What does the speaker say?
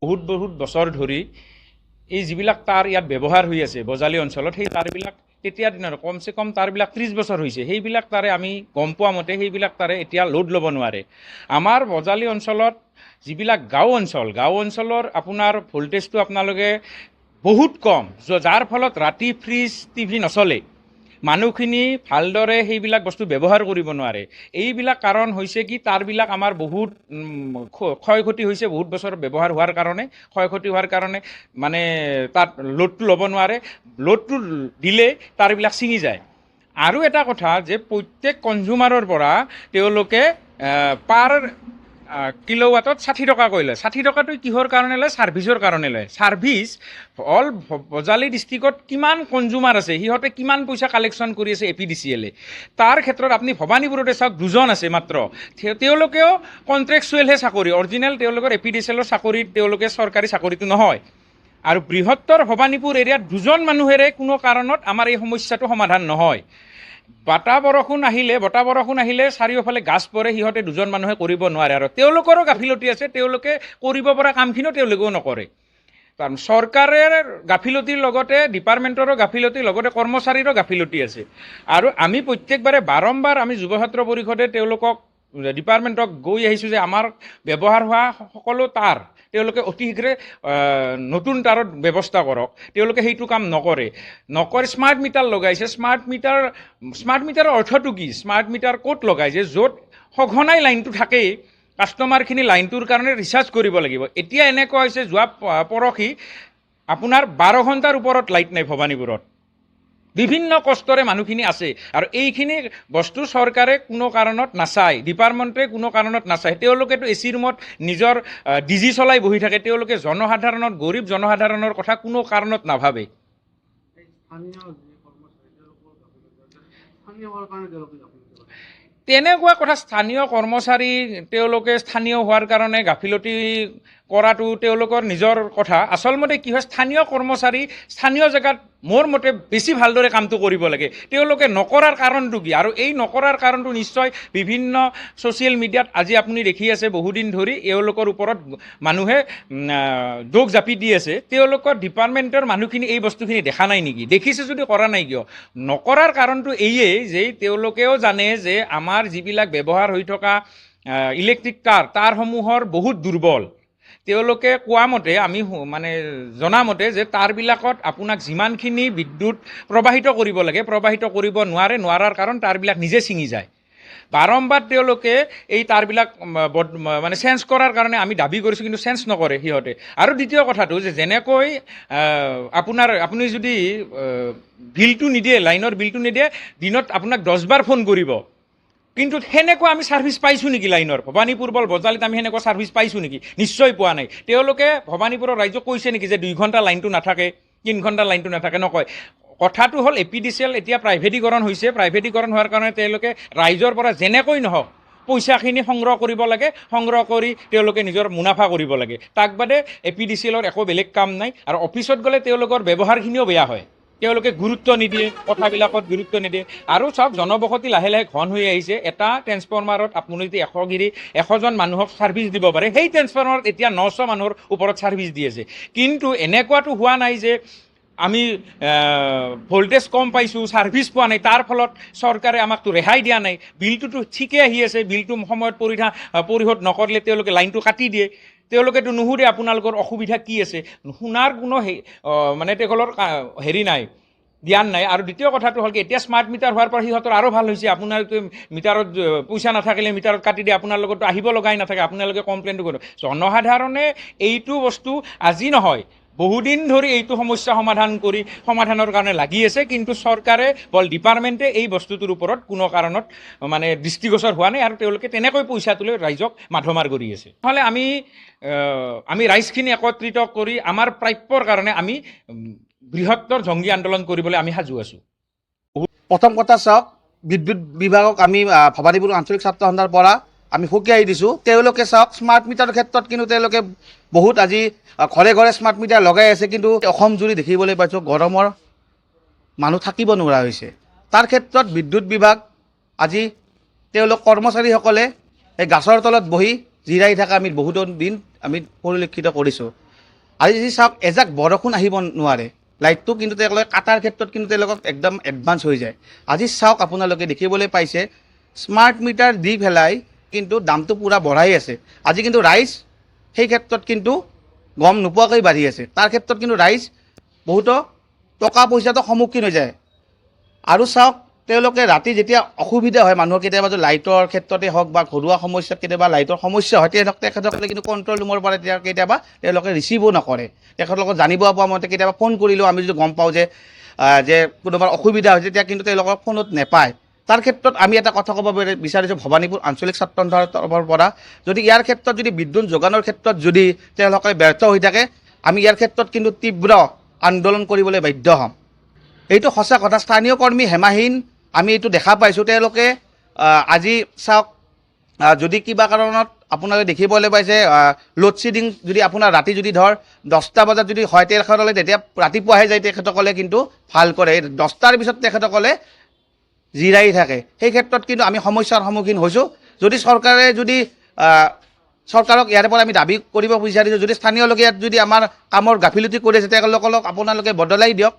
বহুত বহুত বছৰ ধৰি এই যিবিলাক তাঁৰ ইয়াত ব্যৱহাৰ হৈ আছে বজালী অঞ্চলত, সেই তাঁৰবিলাক তেতিয়া দিনৰ কমচে কম তাঁৰবিলাক 30 বছৰ হৈছে। সেইবিলাক তাঁৰে আমি গম পোৱা মতে সেইবিলাক তাঁৰে এতিয়া লোড ল'ব নোৱাৰে। আমাৰ বজালী অঞ্চলত যিবিলাক গাঁও অঞ্চলৰ আপোনাৰ ভল্টেজটো আপোনালোকে বহুত কম, যাৰ ফলত ৰাতি ফ্ৰিজ টিভি নচলে। মানুহখিনি ভালদৰে সেইবিলাক বস্তু ব্যৱহাৰ কৰিব নোৱাৰে। এইবিলাক কাৰণ হৈছে কি, তাঁৰবিলাক আমাৰ বহুত ক্ষয় ক্ষতি হৈছে, বহুত বছৰ ব্যৱহাৰ হোৱাৰ কাৰণে ক্ষয় ক্ষতি হোৱাৰ কাৰণে মানে তাত লোডটো ল'ব নোৱাৰে। লোডটো দিলে তাঁৰবিলাক ছিঙি যায়। আৰু এটা কথা যে প্ৰত্যেক কনজিউমাৰৰ পৰা তেওঁলোকে পাৰ কিলোৱাটত 60 টকাকৈ লয়। 60 টকাটো কিহৰ কাৰণে লয়? ছাৰ্ভিচৰ কাৰণে লয়। ছাৰ্ভিচ অল বজালী ডিষ্ট্ৰিক্টত কিমান কনজিউমাৰ আছে, সিহঁতে কিমান পইচা কালেকশ্যন কৰি আছে APDCL-এ। তাৰ ক্ষেত্ৰত আপুনি ভবানীপুৰতে চাওক, 2জন আছে মাত্ৰ। তেওঁলোকেও কণ্ট্ৰেকচুৱেলহে চাকৰি, অৰিজিনেল তেওঁলোকৰ APDCL-ৰ চাকৰিত তেওঁলোকে চৰকাৰী চাকৰিটো নহয়। আৰু বৃহত্তৰ ভবানীপুৰ এৰিয়াত 2জন মানুহেৰে কোনো কাৰণত আমাৰ এই সমস্যাটো সমাধান নহয়। বতাহ বৰষুণ আহিলে চাৰিওফালে গাছ পৰে, সিহঁতে 2জন মানুহে কৰিব নোৱাৰে। আৰু তেওঁলোকৰো গাফিলতি আছে, তেওঁলোকে কৰিব পৰা কামখিনিও তেওঁলোকেও নকৰে। কাৰণ চৰকাৰৰ গাফিলতিৰ লগতে ডিপাৰ্টমেণ্টৰো গাফিলতিৰ লগতে কৰ্মচাৰীৰো গাফিলতি আছে। আৰু আমি প্ৰত্যেকবাৰে বাৰম্বাৰ আমি যুৱ ছাত্ৰ পৰিষদে তেওঁলোকক ডিপাৰ্টমেণ্টক গৈ আহিছোঁ যে আমাৰ ব্যৱহাৰ হোৱা সকলো তাঁৰ তেওঁলোকে অতি শীঘ্ৰে নতুন তাঁৰত ব্যৱস্থা কৰক। তেওঁলোকে সেইটো কাম নকৰে। স্মাৰ্ট মিটাৰ লগাইছে। স্মাৰ্ট মিটাৰৰ অৰ্থটো কি? স্মাৰ্ট মিটাৰ ক'ত লগাইছে? য'ত সঘনাই লাইনটো থাকেই, কাষ্টমাৰখিনি লাইনটোৰ কাৰণে ৰিচাৰ্জ কৰিব লাগিব। এতিয়া এনেকুৱা হৈছে, যোৱা পৰহি আপোনাৰ 12 ঘণ্টাৰ ওপৰত লাইট নাই ভবানীপুৰত। বিভিন্ন কষ্টৰে মানুহখিনি আছে। আৰু এইখিনি বস্তু চৰকাৰে কোনো কাৰণত নাচায়, ডিপাৰ্টমেণ্টে কোনো কাৰণত নাচায়। তেওঁলোকেতো AC ৰুমত নিজৰ DG চলাই বহি থাকে। তেওঁলোকে জনসাধাৰণৰ, গৰীব জনসাধাৰণৰ কথা কোনো কাৰণত নাভাবে। তেনেকুৱা কথা। স্থানীয় কৰ্মচাৰী তেওঁলোকে স্থানীয় হোৱাৰ কাৰণে গাফিলতি কৰাটো তেওঁলোকৰ নিজৰ কথা। আচলমতে কি হয়, স্থানীয় কৰ্মচাৰী স্থানীয় জেগাত মোৰ মতে বেছি ভালদৰে কামটো কৰিব লাগে। তেওঁলোকে নকৰাৰ কাৰণটো কি? আৰু এই নকৰাৰ কাৰণটো নিশ্চয় বিভিন্ন ছ'চিয়েল মিডিয়াত আজি আপুনি দেখি আছে, বহুদিন ধৰি এওঁলোকৰ ওপৰত মানুহে দোষ জাপি দি আছে। তেওঁলোকৰ ডিপাৰ্টমেণ্টৰ মানুহখিনি এই বস্তুখিনি দেখা নাই নেকি? দেখিছে যদি কৰা নাই কিয়? নকৰাৰ কাৰণটো এইয়েই যে তেওঁলোকেও জানে যে আমাৰ যিবিলাক ব্যৱহাৰ হৈ থকা ইলেক্ট্ৰিক তাঁৰসমূহৰ বহুত দুৰ্বল। তেওঁলোকে কোৱা মতে, আমি মানে জনামতে যে তাঁৰবিলাকত আপোনাক যিমানখিনি বিদ্যুৎ প্ৰবাহিত কৰিব লাগে প্ৰবাহিত কৰিব নোৱাৰাৰ কাৰণ তাঁৰবিলাক নিজে ছিঙি যায়। বাৰম্বাৰ তেওঁলোকে এই তাঁৰবিলাক মানে চেঞ্জ কৰাৰ কাৰণে আমি দাবী কৰিছোঁ, কিন্তু চেঞ্জ নকৰে সিহঁতে। আৰু দ্বিতীয় কথাটো যে যেনেকৈ আপুনি যদি বিলটো নিদিয়ে, লাইনৰ বিলটো নিদিয়ে, দিনত আপোনাক 10 বাৰ ফোন কৰিব। কিন্তু সেনেকুৱা আমি ছাৰ্ভিচ পাইছোঁ নেকি লাইনৰ? ভবানীপুৰ বজালীত আমি সেনেকুৱা ছাৰ্ভিচ পাইছোঁ নেকি? নিশ্চয় পোৱা নাই। তেওঁলোকে ভবানীপুৰৰ ৰাইজক কৈছে নেকি যে 2 ঘণ্টা লাইনটো নাথাকে, 3 ঘণ্টা লাইনটো নাথাকে? নকয়। কথাটো হ'ল APDCL এতিয়া প্ৰাইভেটীকৰণ হৈছে। প্ৰাইভেটীকৰণ হোৱাৰ কাৰণে তেওঁলোকে ৰাইজৰ পৰা যেনেকৈ নহওক পইচাখিনি সংগ্ৰহ কৰিব লাগে, সংগ্ৰহ কৰি তেওঁলোকে নিজৰ মুনাফা কৰিব লাগে। তাক বাদে APDCL-ৰ একো বেলেগ কাম নাই। আৰু অফিচত গ'লে তেওঁলোকৰ ব্যৱহাৰখিনিও বেয়া হয়। তেওঁলোকে গুৰুত্ব নিদিয়ে, কথাবিলাকত গুৰুত্ব নিদিয়ে। আৰু চাওক, জনবসতি লাহে লাহে ঘন হৈ আহিছে। এটা ট্ৰেন্সফৰ্মাৰত আপুনি যদি 100জন মানুহক ছাৰ্ভিচ দিব পাৰে, সেই ট্ৰেন্সফৰ্মাৰত এতিয়া 900 মানুহৰ ওপৰত ছাৰ্ভিচ দি আছে। কিন্তু এনেকুৱাটো হোৱা নাই যে আমি ভল্টেজ কম পাইছোঁ, ছাৰ্ভিচ পোৱা নাই, তাৰ ফলত চৰকাৰে আমাকতো ৰেহাই দিয়া নাই। বিলটোতো ঠিকে আহি আছে, বিলটো সময়ত পৰিশোধ নকৰিলে তেওঁলোকে লাইনটো কাটি দিয়ে। তেওঁলোকেতো নুসুধে আপোনালোকৰ অসুবিধা কি আছে। শুনাৰ কোনো মানে তেওঁলোকৰ হেৰি নাই, জ্ঞান নাই। আৰু দ্বিতীয় কথাটো হ'ল কি, এতিয়া স্মাৰ্ট মিটাৰ হোৱাৰ পৰা সিহঁতৰ আৰু ভাল হৈছে। আপোনালোকে মিটাৰত পইচা নাথাকিলে মিটাৰত কাটি দিয়ে, আপোনাৰ লগতো আহিব লগাই নাথাকে, আপোনালোকে কমপ্লেইনটো কৰিব। জনসাধাৰণে এইটো বস্তু আজি নহয়, বহুদিন ধৰি এইটো সমস্যা সমাধানৰ কাৰণে লাগি আছে। কিন্তু চৰকাৰে ডিপাৰ্টমেণ্টে এই বস্তুটোৰ ওপৰত কোনো কাৰণত মানে দৃষ্টিগোচৰ হোৱা নাই। আৰু তেওঁলোকে তেনেকৈ পইচাটো লৈ ৰাইজক মাধমাৰ কৰি আছে। নহ'লে আমি ৰাইজখিনি একত্ৰিত কৰি আমাৰ প্ৰাপ্যৰ কাৰণে আমি বৃহত্তৰ জংগী আন্দোলন কৰিবলৈ আমি সাজু আছোঁ। প্ৰথম কথা চাওক, বিদ্যুৎ বিভাগক আমি ভবানীপুৰ আঞ্চলিক ছাত্ৰ সন্থাৰ পৰা আমি সকীয়াই দিছোঁ। তেওঁলোকে চাওক, স্মাৰ্ট মিটাৰৰ ক্ষেত্ৰত কিন্তু তেওঁলোকে বহুত আজি ঘৰে ঘৰে স্মাৰ্ট মিটাৰ লগাই আছে। কিন্তু অসম জুৰি দেখিবলৈ পাইছোঁ গৰমৰ মানুহ থাকিব নোৱাৰা হৈছে। তাৰ ক্ষেত্ৰত বিদ্যুৎ বিভাগ আজি তেওঁলোক কৰ্মচাৰীসকলে এই গাছৰ তলত বহি জিৰাই থকা আমি বহুতো দিন আমি পৰিলক্ষিত কৰিছোঁ। আজি চাওক এজাক বৰষুণ আহিব নোৱাৰে, লাইটটো কিন্তু তেওঁলোকে কাটাৰ ক্ষেত্ৰত কিন্তু তেওঁলোকক একদম এডভান্স হৈ যায়। আজি চাওক আপোনালোকে দেখিবলৈ পাইছে স্মাৰ্ট মিটাৰ দি পেলাই কিন্তু দামটো পূৰা বঢ়াই আছে। আজি কিন্তু ৰাইজ সেই ক্ষেত্ৰত কিন্তু গম নোপোৱাকৈ বাঢ়ি আছে। তাৰ ক্ষেত্ৰত কিন্তু ৰাইজ বহুতো টকা পইচাটো সন্মুখীন হৈ যায়। আৰু চাওক তেওঁলোকে ৰাতি যেতিয়া অসুবিধা হয় মানুহৰ কেতিয়াবা লাইটৰ ক্ষেত্ৰতে হওক বা ঘৰুৱা সমস্যাত কেতিয়াবা লাইটৰ সমস্যা হয়, তেখেতসকলে কিন্তু কণ্ট্ৰল ৰুমৰ পৰা কেতিয়াবা তেওঁলোকে ৰিচিভো নকৰে। তেখেতলোকক জানিব পোৱা মতে কেতিয়াবা ফোন কৰিলেও আমি যদি গম পাওঁ যে কোনোবাৰ অসুবিধা হৈছে, তেতিয়া কিন্তু তেওঁলোকক ফোনত নেপায়। তাৰ ক্ষেত্ৰত আমি এটা কথা ক'ব বিচাৰিছোঁ ভৱানীপুৰ আঞ্চলিক ছাত্ৰ সন্থাৰ তৰফৰ পৰা, যদি ইয়াৰ ক্ষেত্ৰত যদি বিদ্যুৎ যোগানৰ ক্ষেত্ৰত যদি তেওঁলোকে ব্যৰ্থ হৈ থাকে, আমি ইয়াৰ ক্ষেত্ৰত কিন্তু তীব্ৰ আন্দোলন কৰিবলৈ বাধ্য হ'ম। এইটো সঁচা কথা। স্থানীয় কৰ্মী হেমাহীন আমি এইটো দেখা পাইছোঁ। তেওঁলোকে আজি চাওক যদি কিবা কাৰণত আপোনালোকে দেখিবলৈ পাইছে লোডশ্বেডিং যদি আপোনাৰ ৰাতি যদি ধৰ 10টা বজাত যদি হয়, তেখেতসকলে তেতিয়া ৰাতিপুৱাহে যায় তেখেতসকলে কিন্তু ভাল কৰে। 10টাৰ পিছত তেখেতসকলে জিৰাই থাকে। সেই ক্ষেত্ৰত কিন্তু আমি সমস্যাৰ সন্মুখীন হৈছোঁ। যদি চৰকাৰক ইয়াৰ পৰা আমি দাবী কৰিব বিচাৰিছোঁ, যদি স্থানীয় লোকে ইয়াত যদি আমাৰ কামৰ গাফিলতি কৰি আছে, তেওঁলোকক আপোনালোকে বদলাই দিয়ক।